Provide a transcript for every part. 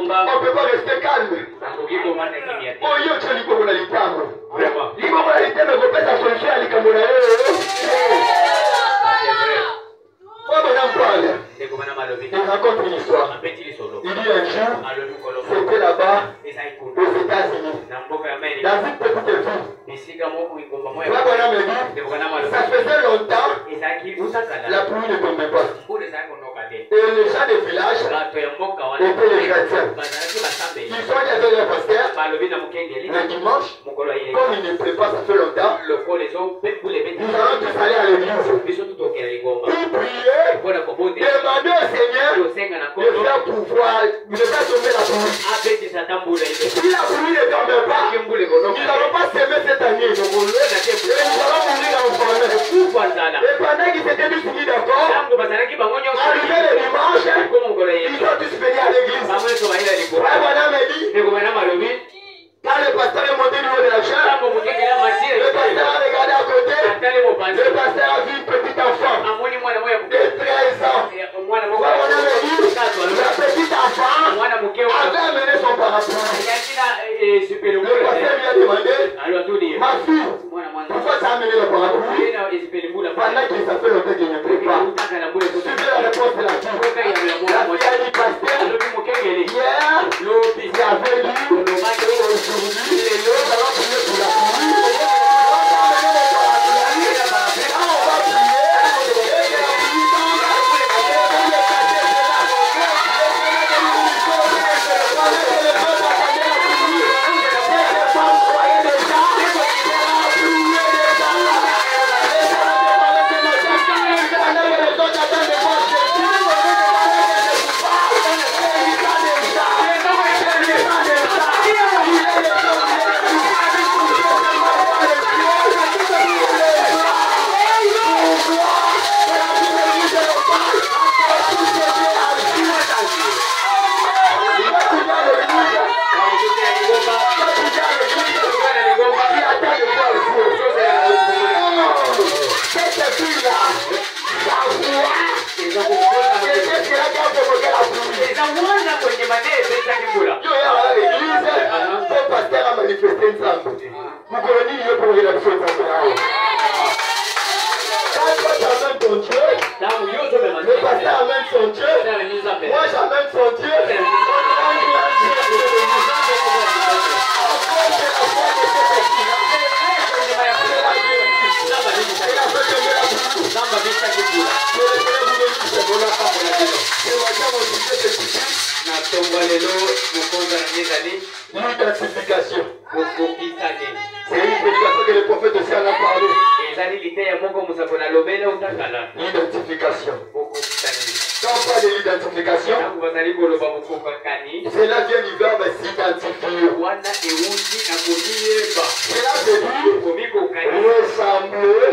ne peut pas rester calme. Oh, yo, tu as l'Ibo la litame. L'Ibo la litame, vous faites la solution à l'Ikamona. Moi, madame parle. Il raconte une histoire. Il dit un jour, c'était là-bas, aux États-Unis, dans une petite ville. Là, madame me dit, ça faisait longtemps, la pluie ne tombait pas. Et les gens du village étaient les chrétiens. Ils sont allés leur pasteur, le dimanche, comme il ne pleut pas, ça fait longtemps, nous allons tous aller à l'église. Ils priaient, demander au Seigneur de faire pouvoir, de faire tomber la pluie. Si la pluie ne tombe pas, nous n'allons pas s'aimer cette année. Et nous allons mourir en famille. Et pendant qu'ils étaient tous unis d'accord, arrivé le dimanche, ils sont tous venus à l'église. Ouais, madame a dit, quand le pasteur est monté du haut de la chambre, le pasteur a regardé à côté, le pasteur a vu une petite enfant de 13 ans. Ouais, madame a dit, la petite enfant avait amené son parapluie. Le pasteur lui a demandé, ma fille, pourquoi tu as amené le parapluie pendant qu'il s'est fait longtemps qu'il ne pleut pas? Suivez la réponse de la fille. La fille a dit, pasteur, hier, il y avait lu, aujourd'hui, les autres allons prier pour la pluie. On va amener le parapluie. Et quand on va prier, et que la pluie tombe, le pasteur a manifesté ensemble. Vous connaissez Dieu pour la chose ensemble. Quand toi tu amènes ton Dieu, le pasteur amène son Dieu, moi j'amène son Dieu, l'identification. C'est une prédication que le prophète aussi en a parlé. L'identification. Quand on parle de l'identification, cela vient du verbe s'identifier. Cela veut dire ressembler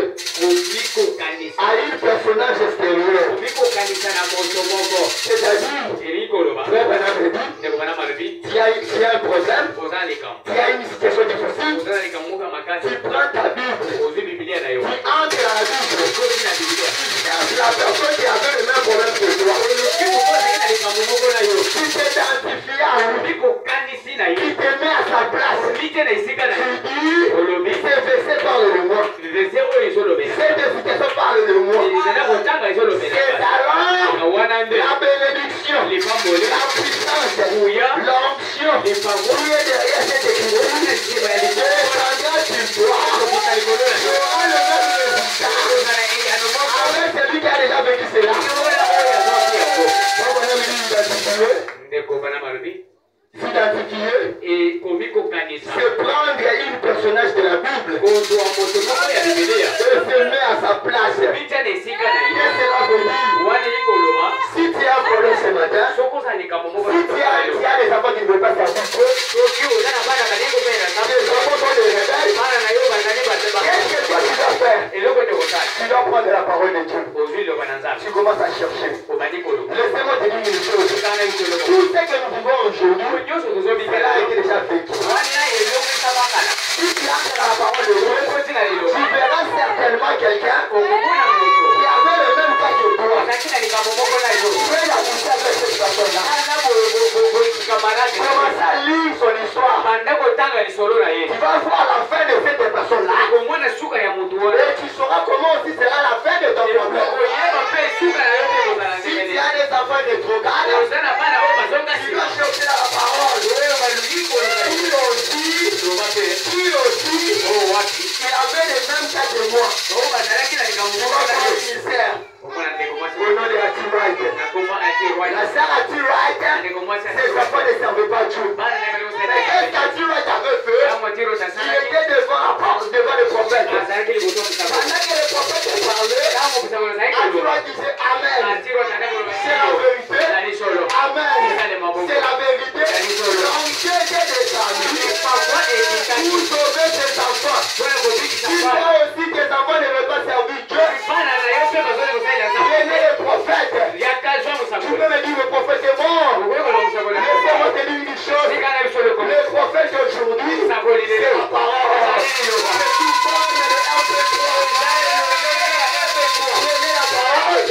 à un personnage extérieur. C'est-à-dire, s'il y a un problème, s'il y a une situation difficile, tu prends ta Bible, tu entres dans la Bible. La personne qui avait le même problème que toi, tu t'identifies à lui, qui te met à sa place. Tu dis, ces versets parlent de moi. Cette efficace parle de moi. C'est alors la bénédiction, la puissance, l'onction qui est derrière cette écriture. Et pendant tu dois, tu auras le même résultat avec celui qui a déjà vécu cela. S'identifier et se prendre un personnage de la Bible et se met à sa place. Qu'est-ce que cela veut dire? Si tu as un problème ce matin, si tu as des enfants qui ne veulent pas s'appliquer, des enfants sont des rebelles, qu'est-ce que toi tu dois faire? Tu dois prendre la parole de Dieu. Tu commences à chercher. Laissez-moi te dire une chose. Tout ce que nous vivons aujourd'hui, cela a été déjà vécu. Si tu entres dans la parole de Dieu, tu verras certainement quelqu'un qui avait Tu vas voir la fin de cette personne-là. Et tu sauras comment aussi sera la fin de ton problème. Si tu as des enfants de drogades, tu dois chercher dans la parole. Lui aussi, il avait les mêmes cas que moi. Tu vas voir le ministère. Au nom de la T-Right. La sœur a T-Right. Ses enfants ne servaient pas Dieu. Qu'est-ce qu'à T-Right avait fait? Il était devant le prophète. Pendant que le prophète parlait, T-Right disait Amen. C'est la vérité. Amen. C'est la vérité. Donc Dieu est descendu pour sauver ses enfants. Si toi aussi tes enfants ne veulent pas servir Dieu, prenez le prophète. Tu peux me dire le prophète est mort. Laissez-moi te dire une chose. Le prophète d'aujourd'hui, c'est la parole. C'est tout bonne de prenez la parole.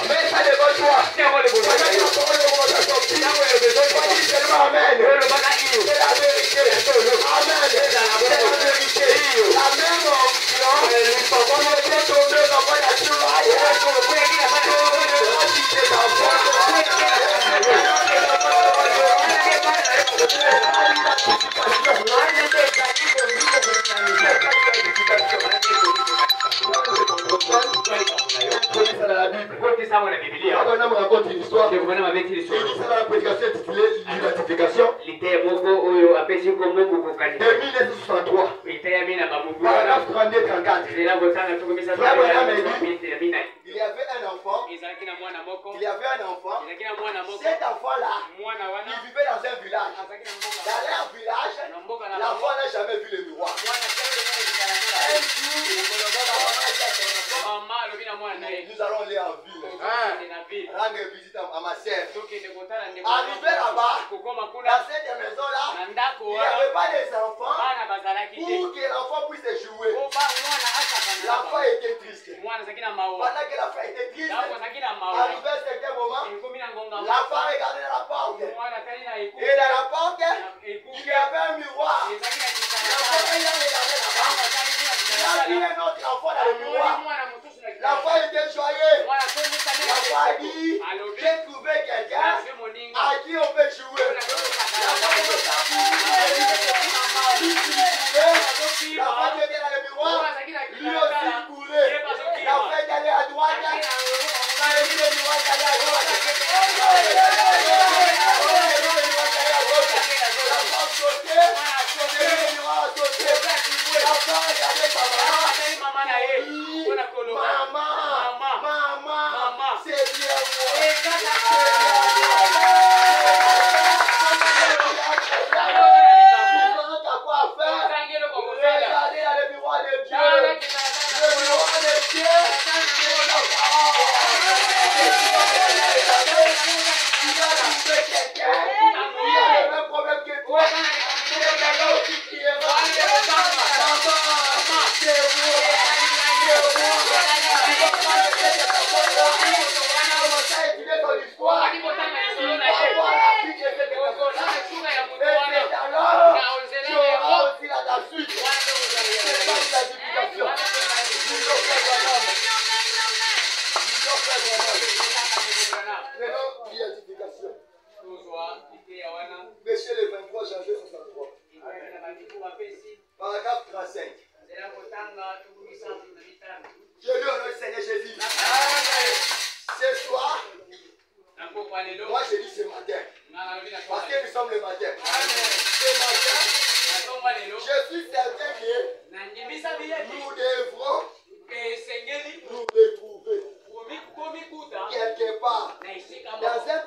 Mets ça devant toi. Pendant que la parole va sortir, dis seulement Amen. C'est la vérité. Amen. C'est la vérité. La même onction, on était tombé dans la nature. Un homme raconte une histoire. Il dit ça dans la prédication intitulée l'identification. De 1963. Paragraphe 32-34. Abraham a dit il y avait un enfant. Il y avait un enfant. Cet enfant-là, il vivait dans un village. Dans leur village, l'enfant n'a jamais vu le miroir. Un jour, nous allons aller en ville. Rendre visite à ma sœur. Arrivé là-bas, dans cette maison-là, il n'y avait pas des enfants pour que l'enfant puisse jouer. L'enfant était triste. Pendant que l'enfant était triste, arrivé à un certain moment, l'enfant regardait dans la porte. Et dans la porte, il y avait un miroir. L'enfant, il a regardé là-bas. Il a vu un autre enfant dans le miroir. L'enfant était joyeux. L'enfant a dit, j'ai trouvé quelqu'un à qui on peut jouer. L'enfant était dans le miroir. Lui aussi courait. L'enfant est allé à droite. Le miroir est allé à droite. L'enfant sautait. Le miroir a sauté. L'enfant a regardé sa maman. Maman, c'est bien regardez dans le miroir de Dieu. Le miroir de Dieu. Tu vas trouver quelqu'un qui a le même problème que toi. Péché le 23 janvier 63. Paragraphe 35. Je lui honore le Seigneur Jésus. Ce soir, moi je dis ce matin. Parce que nous sommes le matin. Ce matin, je suis certain que nous devrons nous retrouver quelque part dans un